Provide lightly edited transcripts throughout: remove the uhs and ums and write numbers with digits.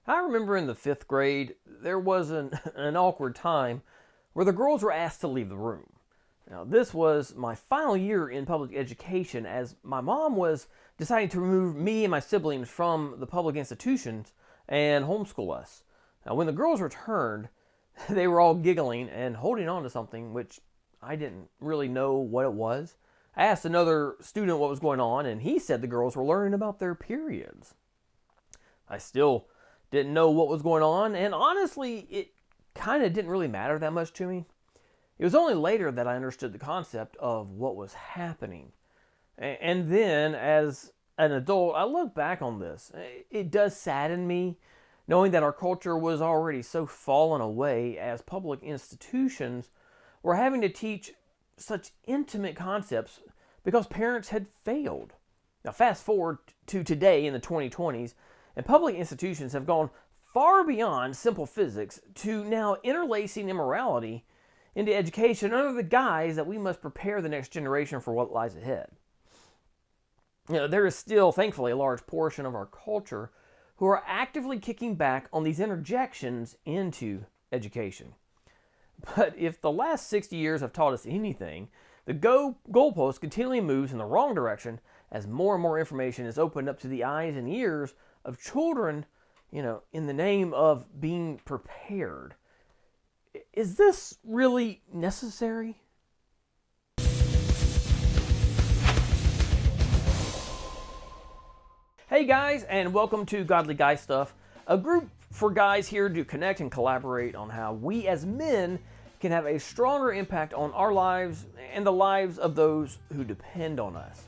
I remember in the 5th grade, there was an awkward time where the girls were asked to leave the room. Now, this was my final year in public education as my mom was deciding to remove me and my siblings from the public institutions and homeschool us. Now, when the girls returned, they were all giggling and holding on to something which I didn't really know what it was. I asked another student what was going on, and he said the girls were learning about their periods. I still didn't know what was going on, and honestly, it kind of didn't really matter that much to me. It was only later that I understood the concept of what was happening. And then, as an adult, I look back on this. It does sadden me knowing that our culture was already so fallen away as public institutions were having to teach such intimate concepts because parents had failed. Now, fast forward to today in the 2020s, and public institutions have gone far beyond simple physics to now interlacing immorality into education under the guise that we must prepare the next generation for what lies ahead. There is still, thankfully, a large portion of our culture who are actively kicking back on these interjections into education. But if the last 60 years have taught us anything, the goalpost continually moves in the wrong direction as more and more information is opened up to the eyes and ears of children, in the name of being prepared. Is this really necessary? Hey guys, and welcome to Godly Guy Stuff, a group for guys here to connect and collaborate on how we as men can have a stronger impact on our lives and the lives of those who depend on us.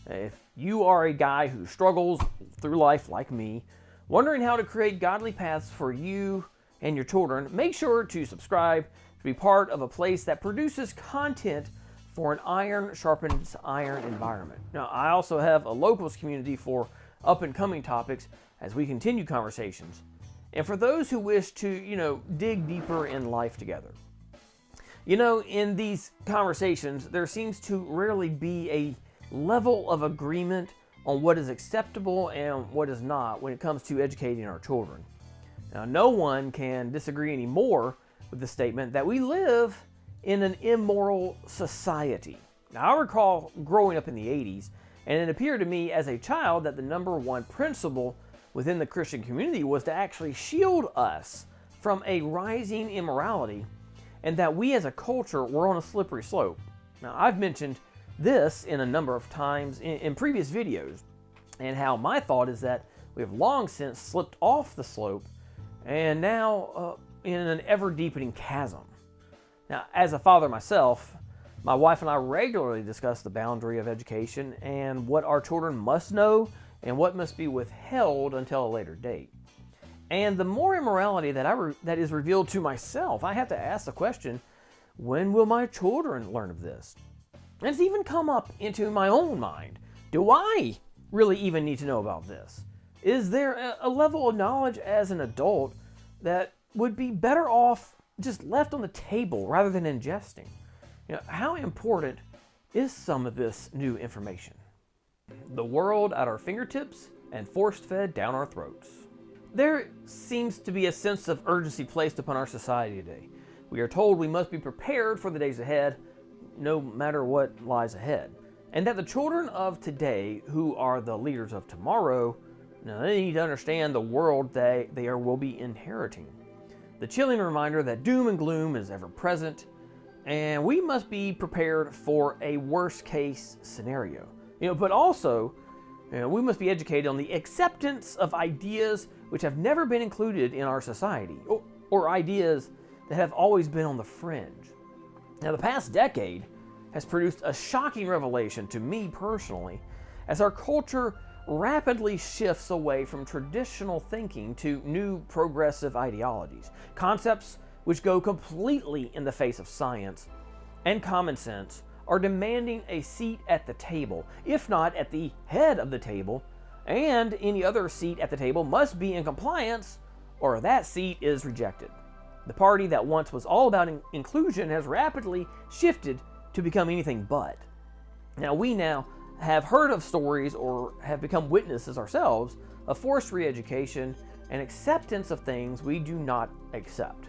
If you are a guy who struggles through life like me, wondering how to create godly paths for you and your children, make sure to subscribe to be part of a place that produces content for an iron sharpens iron environment. Now, I also have a locals community for up-and-coming topics as we continue conversations, and for those who wish to, dig deeper in life together. In these conversations, there seems to rarely be a level of agreement on what is acceptable and what is not when it comes to educating our children. Now, no one can disagree anymore with the statement that we live in an immoral society. Now, I recall growing up in the 80s, and it appeared to me as a child that the number one principle within the Christian community was to actually shield us from a rising immorality, and that we as a culture were on a slippery slope. Now, I've mentioned this in a number of times in previous videos, and how my thought is that we have long since slipped off the slope and now in an ever-deepening chasm. Now, as a father myself, my wife and I regularly discuss the boundary of education and what our children must know and what must be withheld until a later date. And the more immorality that is revealed to myself, I have to ask the question, when will my children learn of this? And it's even come up into my own mind. Do I really even need to know about this? Is there a level of knowledge as an adult that would be better off just left on the table rather than ingesting? How important is some of this new information? The world at our fingertips and force-fed down our throats. There seems to be a sense of urgency placed upon our society today. We are told we must be prepared for the days ahead, no matter what lies ahead. And that the children of today, who are the leaders of tomorrow, they need to understand the world they will be inheriting. The chilling reminder that doom and gloom is ever present, and we must be prepared for a worst case scenario. But also, we must be educated on the acceptance of ideas which have never been included in our society, or ideas that have always been on the fringe. Now, the past decade has produced a shocking revelation to me personally, as our culture rapidly shifts away from traditional thinking to new progressive ideologies, concepts which go completely in the face of science and common sense are demanding a seat at the table, if not at the head of the table, and any other seat at the table must be in compliance or that seat is rejected. The party that once was all about inclusion has rapidly shifted to become anything but. Now, we have heard of stories or have become witnesses ourselves of forced re-education and acceptance of things we do not accept.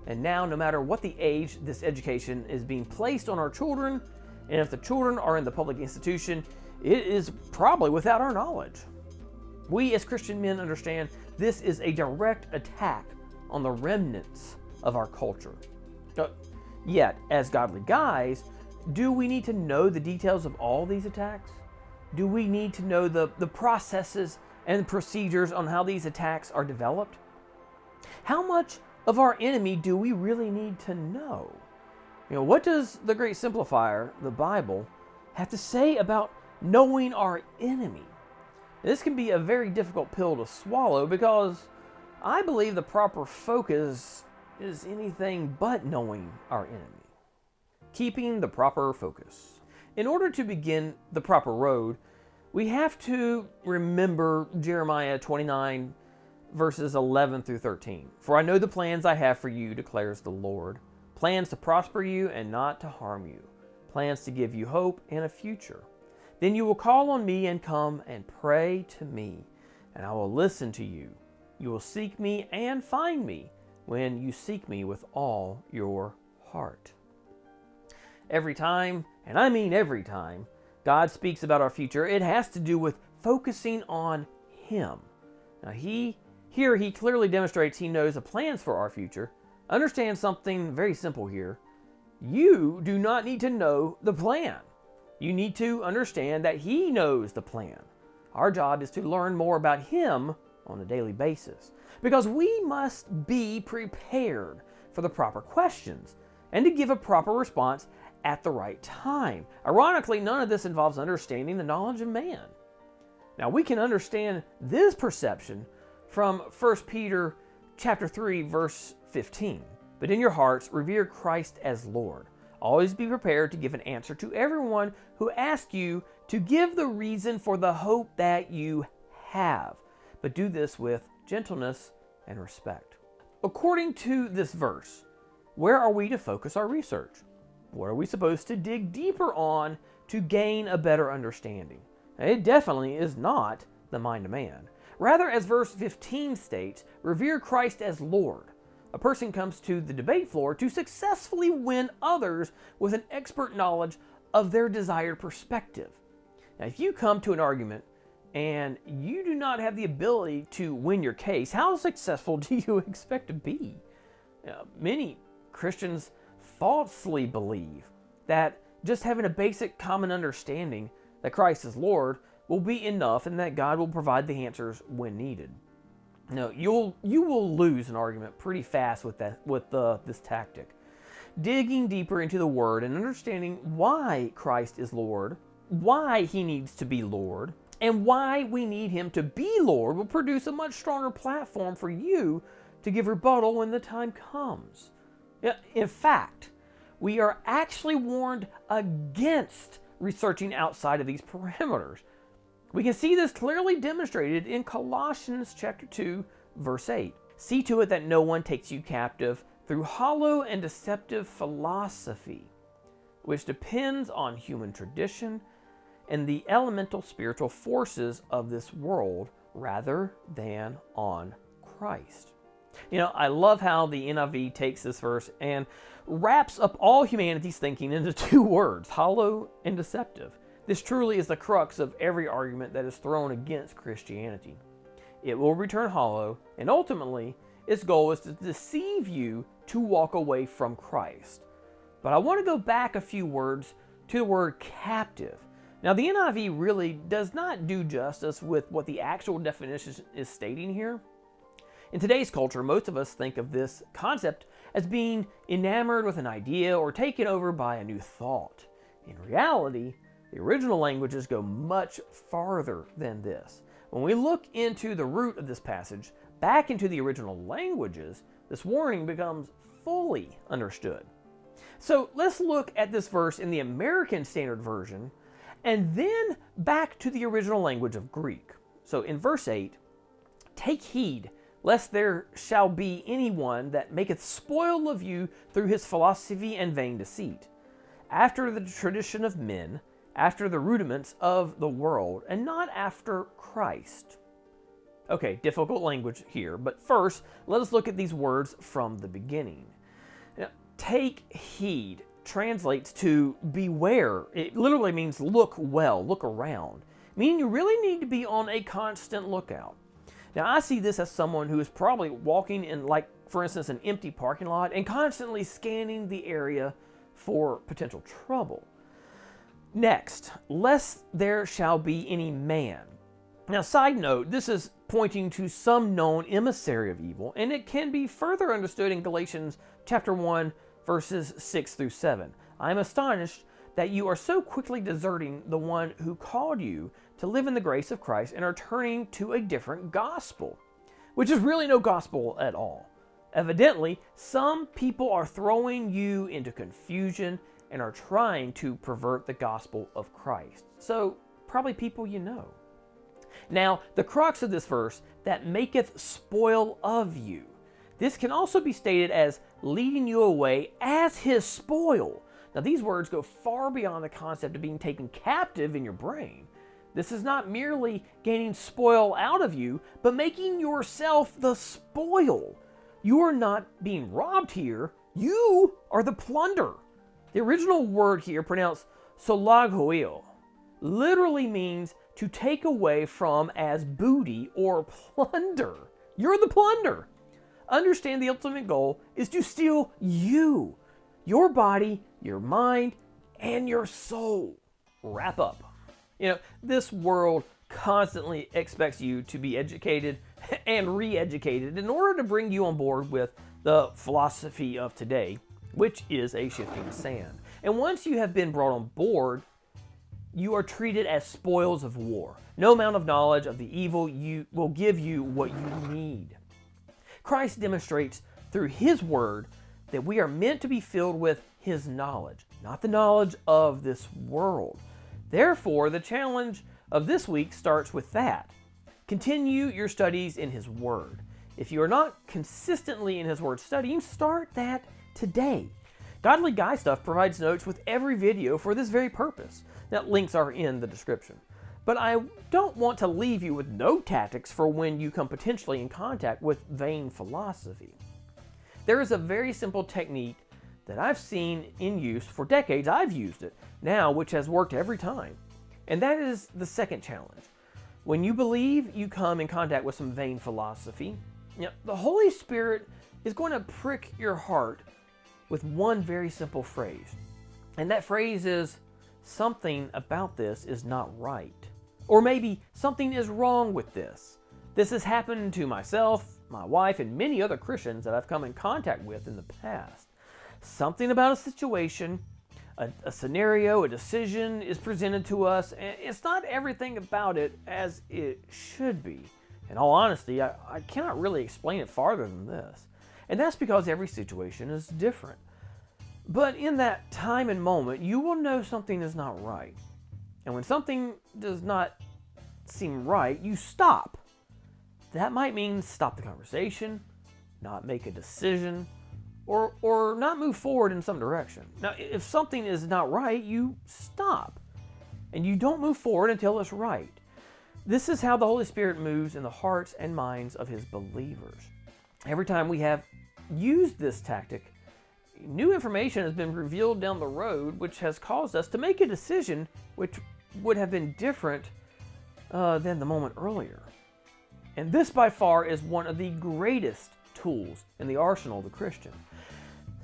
And now, no matter what the age, this education is being placed on our children, and if the children are in the public institution, it is probably without our knowledge. We as Christian men understand this is a direct attack on the remnants of our culture. Yet, as godly guys, do we need to know the details of all these attacks? Do we need to know the processes and procedures on how these attacks are developed? How much of our enemy do we really need to know? What does the great simplifier, the Bible, have to say about knowing our enemy? This can be a very difficult pill to swallow because I believe the proper focus is anything but knowing our enemy. Keeping the proper focus. In order to begin the proper road, we have to remember Jeremiah 29, verses 11 through 13. For I know the plans I have for you, declares the Lord. Plans to prosper you and not to harm you. Plans to give you hope and a future. Then you will call on me and come and pray to me, and I will listen to you. You will seek me and find me when you seek me with all your heart. Every time, and I mean every time, God speaks about our future, it has to do with focusing on Him. Now, He clearly demonstrates He knows the plans for our future. Understand something very simple here. You do not need to know the plan. You need to understand that He knows the plan. Our job is to learn more about Him on a daily basis, because we must be prepared for the proper questions and to give a proper response at the right time. Ironically, none of this involves understanding the knowledge of man. Now, we can understand this perception from 1 Peter chapter 3, verse 15. But in your hearts, revere Christ as Lord. Always be prepared to give an answer to everyone who asks you to give the reason for the hope that you have. But do this with gentleness and respect. According to this verse, where are we to focus our research? What are we supposed to dig deeper on to gain a better understanding? It definitely is not the mind of man. Rather, as verse 15 states, revere Christ as Lord. A person comes to the debate floor to successfully win others with an expert knowledge of their desired perspective. Now, if you come to an argument and you do not have the ability to win your case, how successful do you expect to be? Many Christians falsely believe that just having a basic common understanding that Christ is Lord will be enough and that God will provide the answers when needed. No, you will lose an argument pretty fast with this tactic. Digging deeper into the Word and understanding why Christ is Lord, why He needs to be Lord, and why we need Him to be Lord will produce a much stronger platform for you to give rebuttal when the time comes. In fact, we are actually warned against researching outside of these parameters. We can see this clearly demonstrated in Colossians chapter 2, verse 8. See to it that no one takes you captive through hollow and deceptive philosophy, which depends on human tradition and the elemental spiritual forces of this world rather than on Christ. I love how the NIV takes this verse and wraps up all humanity's thinking into two words, hollow and deceptive. This truly is the crux of every argument that is thrown against Christianity. It will return hollow, and ultimately, its goal is to deceive you to walk away from Christ. But I want to go back a few words to the word captive. Now, the NIV really does not do justice with what the actual definition is stating here. In today's culture, most of us think of this concept as being enamored with an idea or taken over by a new thought. In reality, the original languages go much farther than this. When we look into the root of this passage, back into the original languages, this warning becomes fully understood. So let's look at this verse in the American Standard Version, and then back to the original language of Greek. So in verse 8, take heed, lest there shall be anyone that maketh spoil of you through his philosophy and vain deceit, after the tradition of men, after the rudiments of the world, and not after Christ. Okay, difficult language here, but first, let us look at these words from the beginning. Now, take heed translates to beware. It literally means look well, look around, meaning you really need to be on a constant lookout. Now, I see this as someone who is probably walking in, like, for instance, an empty parking lot and constantly scanning the area for potential trouble. Next, lest there shall be any man. Now, side note, this is pointing to some known emissary of evil, and it can be further understood in Galatians chapter 1, verses 6 through 7. I am astonished that you are so quickly deserting the one who called you to live in the grace of Christ and are turning to a different gospel, which is really no gospel at all. Evidently, some people are throwing you into confusion and are trying to pervert the gospel of Christ. So, probably people you know. Now, the crux of this verse, that maketh spoil of you. This can also be stated as leading you away as his spoil. Now, these words go far beyond the concept of being taken captive in your brain. This is not merely gaining spoil out of you, but making yourself the spoil. You are not being robbed here. You are the plunder. The original word here, pronounced solaghoil, literally means to take away from as booty or plunder. You're the plunder. Understand the ultimate goal is to steal you, your body, your mind, and your soul. Wrap up. This world constantly expects you to be educated and re-educated in order to bring you on board with the philosophy of today, which is a shifting sand. And once you have been brought on board, you are treated as spoils of war. No amount of knowledge of the evil will give you what you need. Christ demonstrates through his word that we are meant to be filled with his knowledge, not the knowledge of this world. Therefore, the challenge of this week starts with that. Continue your studies in his word. If you are not consistently in his word studying, start that today. Godly Guy Stuff provides notes with every video for this very purpose. Now, links are in the description. But I don't want to leave you with no tactics for when you come potentially in contact with vain philosophy. There is a very simple technique that I've seen in use for decades. I've used it now, which has worked every time. And that is the second challenge. When you believe you come in contact with some vain philosophy, the Holy Spirit is going to prick your heart with one very simple phrase. And that phrase is, something about this is not right. Or maybe something is wrong with this. This has happened to myself, my wife, and many other Christians that I've come in contact with in the past. Something about a situation, a scenario, a decision is presented to us, and it's not everything about it as it should be. In all honesty, I cannot really explain it farther than this. And that's because every situation is different. But in that time and moment, you will know something is not right. And when something does not seem right, you stop. That might mean stop the conversation, not make a decision, or not move forward in some direction. Now, if something is not right, you stop. And you don't move forward until it's right. This is how the Holy Spirit moves in the hearts and minds of his believers. Every time we have used this tactic, new information has been revealed down the road, which has caused us to make a decision which would have been different than the moment earlier. And this by far is one of the greatest tools in the arsenal of the Christian.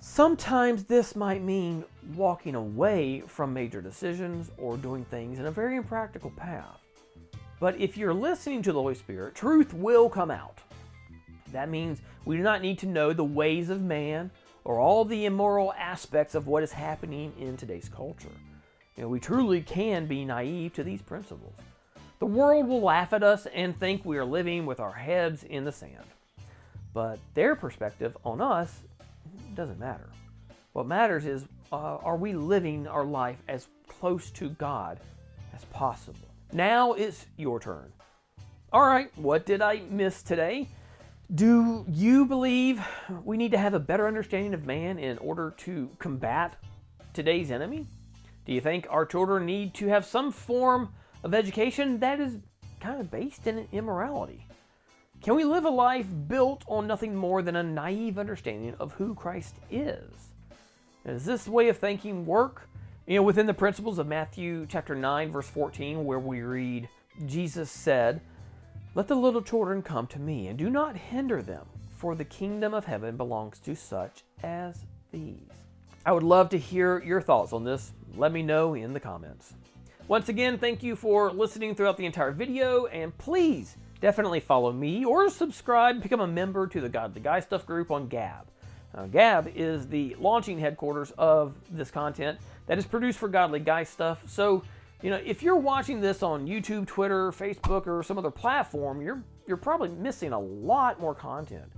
Sometimes this might mean walking away from major decisions or doing things in a very impractical path. But if you're listening to the Holy Spirit, truth will come out. That means we do not need to know the ways of man or all the immoral aspects of what is happening in today's culture. We truly can be naive to these principles. The world will laugh at us and think we are living with our heads in the sand. But their perspective on us doesn't matter. What matters is, are we living our life as close to God as possible? Now it's your turn. All right, what did I miss today? Do you believe we need to have a better understanding of man in order to combat today's enemy? Do you think our children need to have some form of education that is kind of based in immorality? Can we live a life built on nothing more than a naive understanding of who Christ is? Does this way of thinking work? Within the principles of Matthew chapter 9, verse 14, where we read, Jesus said, "Let the little children come to me, and do not hinder them, for the kingdom of heaven belongs to such as these." I would love to hear your thoughts on this. Let me know in the comments. Once again, thank you for listening throughout the entire video, and please definitely follow me or subscribe and become a member to the Godly Guy Stuff group on Gab. Now, Gab is the launching headquarters of this content that is produced for Godly Guy Stuff. So, if you're watching this on YouTube, Twitter, Facebook, or some other platform, you're probably missing a lot more content.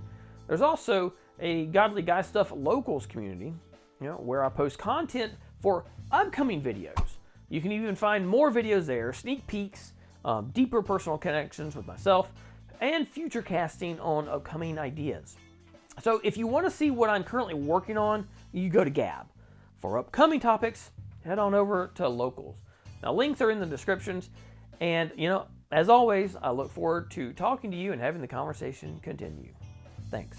There's also a Godly Guy Stuff locals community, where I post content for upcoming videos. You can even find more videos there, sneak peeks, deeper personal connections with myself, and future casting on upcoming ideas. So if you want to see what I'm currently working on, you go to Gab. For upcoming topics, head on over to Locals. Now, links are in the descriptions, and as always, I look forward to talking to you and having the conversation continue. Thanks.